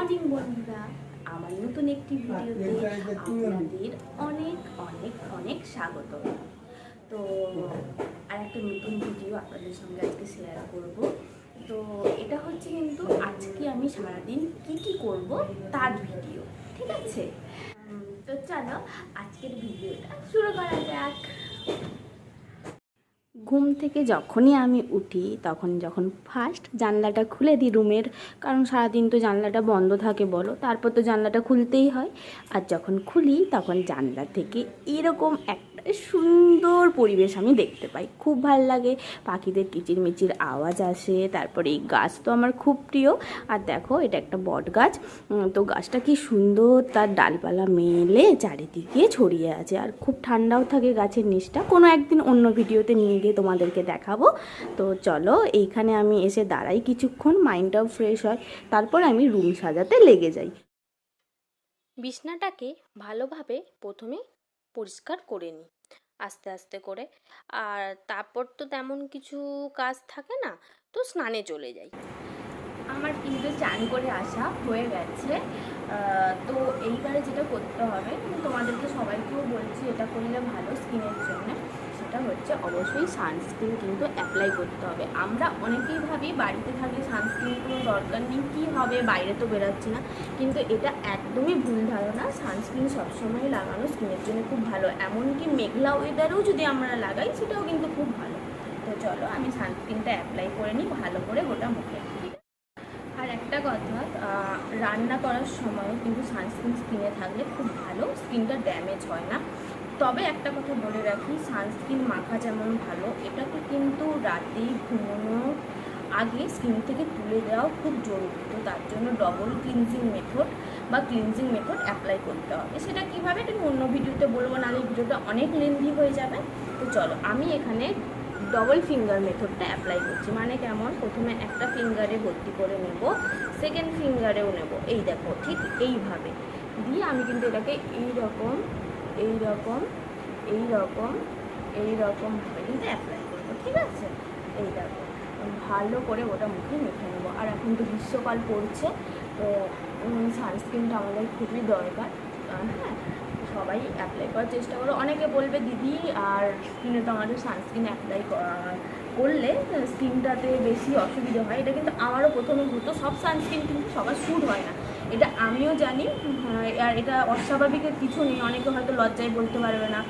Morning বন্ধুরা, আমার নতুন একটি ভিডিওতে আপনাদের অনেক অনেক অনেক স্বাগত। তো আর একটা নতুন ভিডিও আপনাদের সঙ্গে আজকে শেয়ার করব। তো এটা হচ্ছে কিন্তু আজকে আমি সারাদিন কি কি করব তার ভিডিও, ঠিক আছে? তো চলো আজকের ভিডিওটা শুরু করা যাক। ঘুম থেকে যখনই আমি উঠি যখন ফার্স্ট জানলাটা খুলে দিই রুমের, কারণ সারাদিন তো জানলাটা বন্ধ থাকে বলো, তারপর তো জানলাটা খুলতেই হয়। আর যখন খুলি তখন জানলা থেকে এরকম একটা সুন্দর পরিবেশ আমি দেখতে পাই, খুব ভালো লাগে। পাখিদের কিচিরমিচির আওয়াজ আসে, তারপরে এই গাছ তো আমার খুব প্রিয়। আর দেখো এটা একটা বট গাছ, তো গাছটা কি সুন্দর, তার ডালপালা মেলে চারিদিকে ছড়িয়ে আছে, আর খুব ঠান্ডাও থাকে গাছের নিচটা। কোনো একদিন অন্য ভিডিওতে নিয়ে গিয়ে তোমাদেরকে দেখাবো। তো চলো এইখানে আমি এসে দাঁড়াই কিছুক্ষণ, মাইন্ডটাও ফ্রেশ হয়, তারপর আমি রুম সাজাতে লেগে যাই। বিছনাটাকে ভালোভাবে প্রথমে পরিষ্কার করে নিই আস্তে আস্তে করে, আর তারপর তো তেমন কিছু কাজ থাকে না, তো স্নানে চলে যাই। আমার কিন্তু চান করে আসা হয়ে গেছে। তো এইবারে যেটা করতে হবে, তোমাদেরকে সবাইকেও বলছি এটা করলে ভালো স্কিনের জন্য, সেটা হচ্ছে অবশ্যই সানস্ক্রিন কিন্তু অ্যাপ্লাই করতে হবে। আমরা অনেকেই ভাবি বাড়িতে থাকলে সানস্ক্রিন কোনো দরকার নেই, কী হবে, বাইরে তো বেরোচ্ছি না, কিন্তু এটা একদমই ভুল ধারণা। সানস্ক্রিন সবসময় লাগানো স্কিনের জন্য খুব ভালো, এমনকি মেঘলা ওয়েদারেও যদি আমরা লাগাই সেটাও কিন্তু খুব ভালো। তো চলো আমি সানস্ক্রিনটা অ্যাপ্লাই করে নিই ভালো করে গোটা মুখে। আর একটা কথা, রান্না করার সময় কিন্তু সানস্ক্রিন স্কিনে থাকলে খুব ভালো, স্কিনটা ড্যামেজ হয় না। তবে একটা কথা বলে রাখি, সানস্ক্রিন মাখা যেমন ভালো, এটাকে কিন্তু রাতেই ঘুমানোর আগে স্কিন থেকে তুলে দেওয়াও খুব জরুরি। তো তার জন্য ডবল ক্লিনজিং মেথড বা ক্লিনজিং মেথড অ্যাপ্লাই করতে হবে। সেটা কীভাবে এটা অন্য ভিডিওতে বলবো, নাহলে ভিডিওটা অনেক লেন্দি হয়ে যাবে। তো চলো আমি এখানে ডবল ফিঙ্গার মেথডটা অ্যাপ্লাই করছি। মানে কেমন, প্রথমে একটা ফিঙ্গারে ভর্তি করে নেব, সেকেন্ড ফিঙ্গারেও নেব, এই দেখো ঠিক এইভাবে দিয়ে আমি কিন্তু এটাকে এইরকম এইরকম এইরকম এইরকমভাবে কিন্তু অ্যাপ্লাই করবো, ঠিক আছে? এই দেখো ভালো করে ওটা মুখে মেখে নেবো। আর এখন তো গ্রীষ্মকাল পড়ছে, তো সানস্ক্রিনটা আমাদের খুবই দরকার। হ্যাঁ, সবাই অ্যাপ্লাই করার চেষ্টা করো। অনেকে বলবে দিদি আর স্কিনে তো আমাদের সানস্ক্রিন অ্যাপ্লাই করলে স্কিনটাতে বেশি অসুবিধা হয়। এটা কিন্তু আমারও প্রথমে হতো, সব সানস্ক্রিন কিন্তু সবার শ্যুট হয় না, এটা আমিও জানি। আর এটা অস্বাভাবিকের কিছু নেই। অনেকে হয়তো লজ্জায় বলতে পারবে না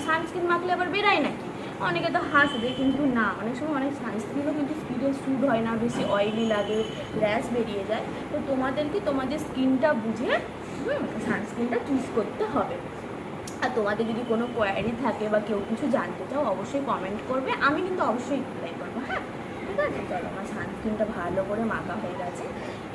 সানস্ক্রিন মাখলে আবার বেরায় নাকি, অনেকে তো হাসবে, কিন্তু না, অনেক সময় অনেক সানস্ক্রিনও কিন্তু স্কিনে শ্যুট হয় না, বেশি অয়েলি লাগে, র্যাশ বেরিয়ে যায়। তো তোমাদেরকে তোমাদের স্কিনটা বুঝে সানস্ক্রিনটা চুজ করতে হবে। আর তোমাদের যদি কোনো কোয়ারি থাকে বা কেউ কিছু জানতে চাও অবশ্যই কমেন্ট করবে, আমি কিন্তু অবশ্যই রিপ্লাই করবো। হ্যাঁ, ঠিক আছে? চলো আমার সানস্ক্রিনটা ভালো করে মাখা হয়ে গেছে,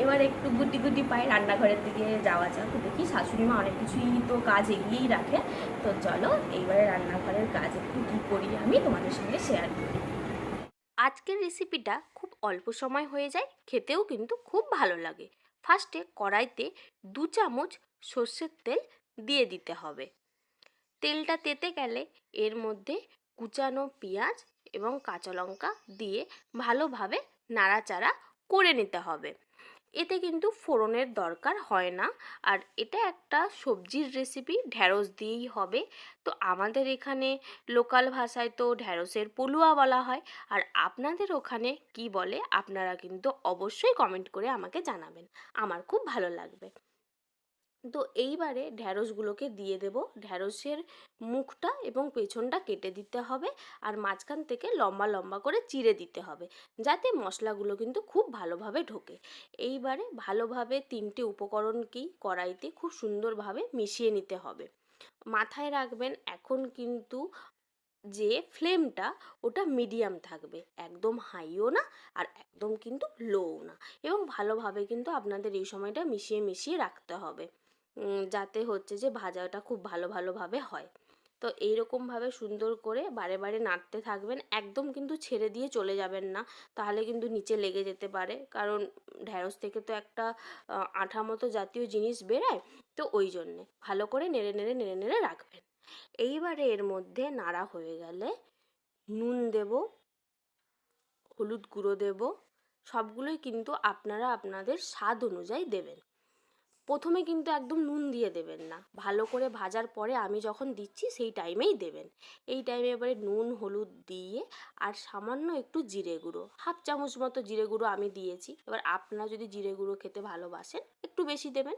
এবার একটু গুটি গুটি পায়ে রান্নাঘরের দিকে যাওয়া যাক। দেখি শাশুড়ি মা অনেক কিছুই তো কাজ এগিয়েই রাখে। তো চলো এইবারে রান্নাঘরের কাজ একটু কী করি আমি তোমাদের সঙ্গে শেয়ার করি। আজকের রেসিপিটা খুব অল্প সময় হয়ে যায়, খেতেও কিন্তু খুব ভালো লাগে। ফার্স্টে কড়াইতে 2 চামচ সর্ষের তেল দিয়ে দিতে হবে। তেলটা তেতে গেলে এর মধ্যে কুচানো পেঁয়াজ এবং কাঁচা লঙ্কা দিয়ে ভালোভাবে নাড়াচাড়া করে নিতে হবে। এতে কিন্তু ফোড়নের দরকার হয় না, আর এটা একটা সবজির রেসিপি, ঢ্যাঁড়স দিয়েই হবে। তো আমাদের এখানে লোকাল ভাষায় তো ঢ্যাঁড়সের পলুয়া বলা হয়, আর আপনাদের ওখানে কি বলে আপনারা কিন্তু অবশ্যই কমেন্ট করে আমাকে জানাবেন, আমার খুব ভালো লাগবে। তো এইবারে ঢ্যাঁড়সগুলোকে দিয়ে দেব। ঢ্যাঁড়সের মুখটা এবং পেছনটা কেটে দিতে হবে, আর মাঝখান থেকে লম্বা লম্বা করে চিড়ে দিতে হবে, যাতে মশলাগুলো কিন্তু খুব ভালোভাবে ঢোকে। এইবারে ভালোভাবে 3টে উপকরণকেই কড়াইতে খুব সুন্দরভাবে মিশিয়ে নিতে হবে। মাথায় রাখবেন এখন কিন্তু যে ফ্লেমটা ওটা মিডিয়াম থাকবে, একদম হাইও না আর একদম কিন্তু লোও না, এবং ভালোভাবে কিন্তু আপনাদের এই সময়টা মিশিয়ে মিশিয়ে রাখতে হবে, যাতে হচ্ছে যে ভাজাটা খুব ভালোভাবে হয়। তো এইরকমভাবে সুন্দর করে বারে বারে নাড়তে থাকবেন, একদম কিন্তু ছেড়ে দিয়ে চলে যাবেন না, তাহলে কিন্তু নিচে লেগে যেতে পারে, কারণ ঢ্যাঁড়স থেকে তো একটা আঠা মতো জাতীয় জিনিস বেরোয়। তো ওই জন্যে ভালো করে নেড়ে নেড়ে নেড়ে নেড়ে রাখবেন। এইবারে এর মধ্যে নাড়া হয়ে গেলে নুন দেব, হলুদ গুঁড়ো দেব, সবগুলোই কিন্তু আপনারা আপনাদের স্বাদ অনুযায়ী দেবেন। প্রথমে কিন্তু একদম নুন দিয়ে দেবেন না, ভালো করে ভাজার পরে আমি যখন দিচ্ছি সেই টাইমেই দেবেন। এই টাইমে এবারে নুন হলুদ দিয়ে আর সামান্য একটু জিরে গুঁড়ো, হাফ চামচ মতো জিরে গুঁড়ো আমি দিয়েছি। এবার আপনারা যদি জিরে গুঁড়ো খেতে ভালোবাসেন একটু বেশি দেবেন।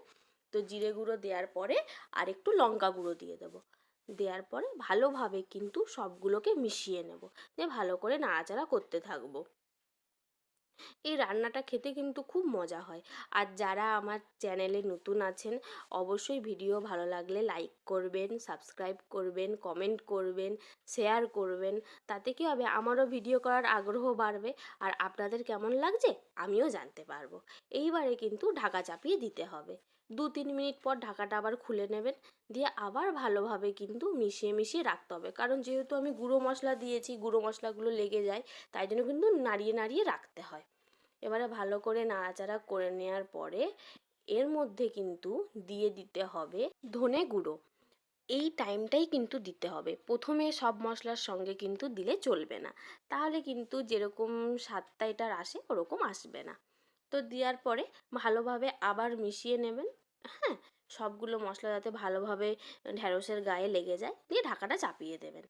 তো জিরে গুঁড়ো দেওয়ার পরে আর একটু লঙ্কা গুঁড়ো দিয়ে দেবো। দেওয়ার পরে ভালোভাবে কিন্তু সবগুলোকে মিশিয়ে নেব, দিয়ে ভালো করে নাড়াচাড়া করতে থাকবো। এই রান্নাটা খেতে কিন্তু খুব মজা হয়। আর যারা আমার চ্যানেলে নতুন আছেন অবশ্যই ভিডিও ভালো লাগলে লাইক করবেন, সাবস্ক্রাইব করবেন, কমেন্ট করবেন, শেয়ার করবেন। তাতে কী হবে, আমারও ভিডিও করার আগ্রহ বাড়বে আর আপনাদের কেমন লাগছে আমিও জানতে পারবো। এইবারে কিন্তু ঢাকা চাপিয়ে দিতে হবে। 2-3 মিনিট পর ঢাকাটা আবার খুলে নেবেন, দিয়ে আবার ভালোভাবে কিন্তু মিশিয়ে মিশিয়ে রাখতে হবে, কারণ যেহেতু আমি গুঁড়ো মশলা দিয়েছি গুঁড়ো মশলাগুলো লেগে যায়, তাই জন্য কিন্তু নাড়িয়ে নাড়িয়ে রাখতে হয়। এবারে ভালো করে নাড়াচাড়া করে নেওয়ার পরে এর মধ্যে কিন্তু দিয়ে দিতে হবে ধনে গুঁড়ো। এই টাইমটাই কিন্তু দিতে হবে, প্রথমে সব মশলার সঙ্গে কিন্তু দিলে চলবে না, তাহলে কিন্তু যেরকম স্বাদটা এটার আসে ওরকম আসবে না। তো দেওয়ার পরে ভালোভাবে আবার মিশিয়ে নেবেন। হ্যাঁ, সবগুলো মশলা যাতে ভালোভাবে ঢ্যাঁড়সের গায়ে লেগে যায়, দিয়ে ঢাকাটা চাপিয়ে দেবেন।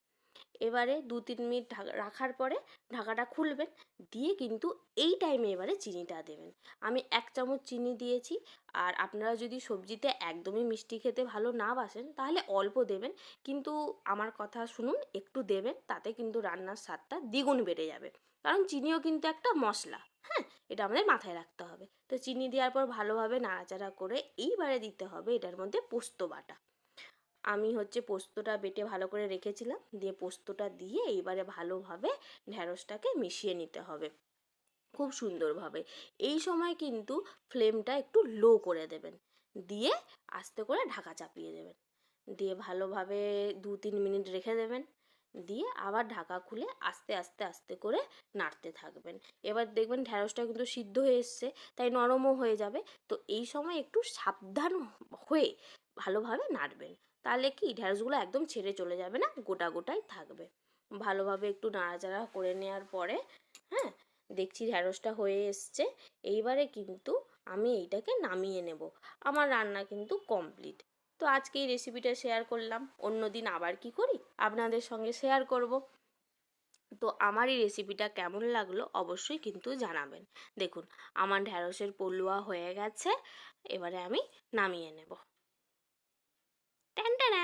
এবারে 2-3 মিনিট রাখার পরে ঢাকাটা খুলবেন, দিয়ে কিন্তু এই টাইমে এবারে চিনিটা দেবেন। আমি 1 চামচ চিনি দিয়েছি। আর আপনারা যদি সবজিতে একদমই মিষ্টি খেতে ভালো না বাসেন তাহলে অল্প দেবেন, কিন্তু আমার কথা শুনুন, একটু দেবেন, তাতে কিন্তু রান্নার স্বাদটা দ্বিগুণ বেড়ে যাবে, কারণ চিনিও কিন্তু একটা মশলা। হ্যাঁ, এটা আমাদের মাথায় রাখতে হবে। তো চিনি দেওয়ার পর ভালোভাবে নাড়াচাড়া করে এইবারে দিতে হবে এটার মধ্যে পোস্ত বাটা। আমি পোস্তটা বেটে ভালো করে রেখেছিলাম, দিয়ে পোস্তটা দিয়ে এইবারে ভালোভাবে ঢ্যাঁড়সটাকে মিশিয়ে নিতে হবে খুব সুন্দরভাবে। এই সময় কিন্তু ফ্লেমটা একটু লো করে দেবেন, দিয়ে আস্তে করে ঢাকা চাপিয়ে দেবেন, দিয়ে ভালোভাবে 2-3 মিনিট রেখে দেবেন, দিয়ে আবার ঢাকা খুলে আস্তে আস্তে আস্তে করে নাড়তে থাকবেন। এবার দেখবেন ঢ্যাঁড়সটা কিন্তু সিদ্ধ হয়ে এসছে, তাই নরমও হয়ে যাবে। তো এই সময় একটু সাবধান হয়ে ভালোভাবে নাড়বেন, তাহলে কি ঢ্যাঁড়সগুলো একদম ছেড়ে চলে যাবে না, গোটা গোটাই থাকবে। ভালোভাবে একটু নাড়াচাড়া করে নেওয়ার পরে হ্যাঁ, দেখছি ঢ্যাঁড়সটা হয়ে এসছে। এইবারে কিন্তু আমি এইটাকে নামিয়ে নেব। আমার রান্না কিন্তু কমপ্লিট। তো আজকে এই রেসিপিটা শেয়ার করলাম, অন্য দিন আবার কি করি আপনাদের সঙ্গে শেয়ার করব। তো আমার এই রেসিপিটা কেমন লাগলো অবশ্যই কিন্তু জানাবেন। দেখুন আমার ঢ্যাঁড়সের পলুয়া হয়ে গেছে, এবারে আমি নামিয়ে নেব। টানটানা,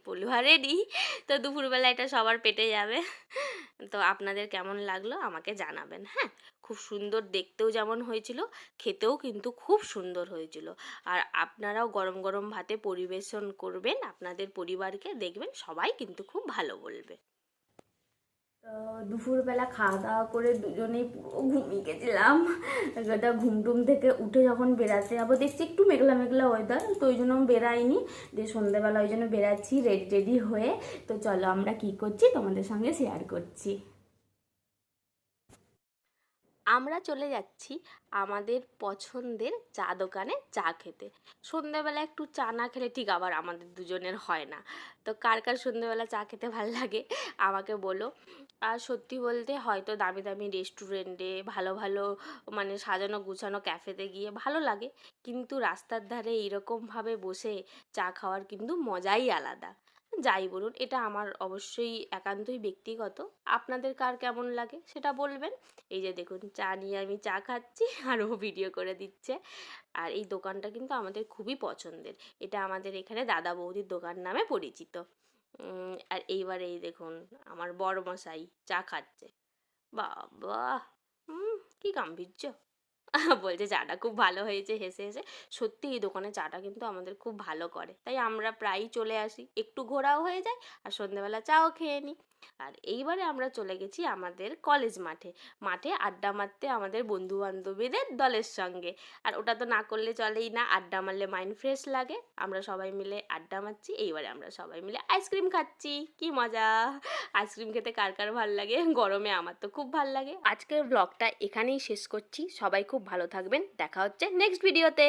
পলুয়া রেডি। তো দুপুরবেলা এটা সবার পেটে যাবে। তো আপনাদের কেমন লাগলো আমাকে জানাবেন। হ্যাঁ, খুব সুন্দর দেখতেও যেমন হয়েছিল, খেতেও কিন্তু খুব সুন্দর হয়েছিল। আর আপনারাও গরম গরম ভাতে পরিবেশন করবেন আপনাদের পরিবারকে, দেখবেন সবাই কিন্তু খুব ভালো বলবে। তো দুপুরবেলা খাওয়া দাওয়া করে দুজনেই পুরো ঘুমিয়ে গেছিলাম। একটা ঘুমটুম থেকে উঠে যখন বেরাতে যাবো দেখছি একটু মেঘলা মেঘলা ওয়েদার, তো ওই জন্য আমি বেরাইনি। দিয়ে সন্ধ্যেবেলা ওই জন্য বেরাচ্ছি রেডি রেডি হয়ে। তো চলো আমরা কি করছি তোমাদের সঙ্গে শেয়ার করছি। আমরা চলে যাচ্ছি আমাদের পছন্দের চা দোকানে চা খেতে। সন্ধ্যাবেলা একটু চা না খেলে ঠিক আবার আমাদের দুজনের হয় না। তো কার কার সন্ধ্যাবেলা চা খেতে ভাল লাগে আমাকে বলো। আর সত্যি বলতে হয়তো দামি দামি রেস্টুরেন্টে ভালো ভালো মানে সাজানো গুছানো ক্যাফেতে গিয়ে ভালো লাগে, কিন্তু রাস্তার ধারে এইরকমভাবে বসে চা খাওয়ার কিন্তু মজাই আলাদা। যাই বলুন, এটা আমার অবশ্যই একান্তই ব্যক্তিগত, আপনাদের কার কেমন লাগে সেটা বলবেন। এই যে দেখুন চা নিয়ে আমি চা খাচ্ছি আর ও ভিডিও করে দিচ্ছে। আর এই দোকানটা কিন্তু আমাদের খুবই পছন্দের, এটা আমাদের এখানে দাদা বৌদির দোকান নামে পরিচিত। আর এইবারে এই দেখুন আমার বড়মশাই চা খাচ্ছে। বাবা, কি গাম্ভীর্য। বলছে চাটা খুব ভালো হয়েছে হেসে হেসে। সত্যি এই দোকানে চাটা কিন্তু আমাদের খুব ভালো করে, তাই আমরা প্রায়ই চলে আসি, একটু ঘোরাও হয়ে যায় আর সন্ধ্যেবেলা চাও খেয়ে নিই। আর এইবারে আমরা চলে গেছি আমাদের কলেজ মাঠে, মাঠে আড্ডা মারতে আমাদের বন্ধু বান্ধবীদের দলের সঙ্গে। আর ওটা তো না করলে চলেই না, আড্ডা মারলে মাইন্ড ফ্রেশ লাগে। আমরা সবাই মিলে আড্ডা মারছি, এইবারে আমরা সবাই মিলে আইসক্রিম খাচ্ছি, কি মজা। আইসক্রিম খেতে কার কার ভাল লাগে, গরমে আমার তো খুব ভাল লাগে। আজকের ব্লগটা এখানেই শেষ করছি, সবাই খুব ভালো থাকবেন, দেখা হচ্ছে নেক্সট ভিডিওতে।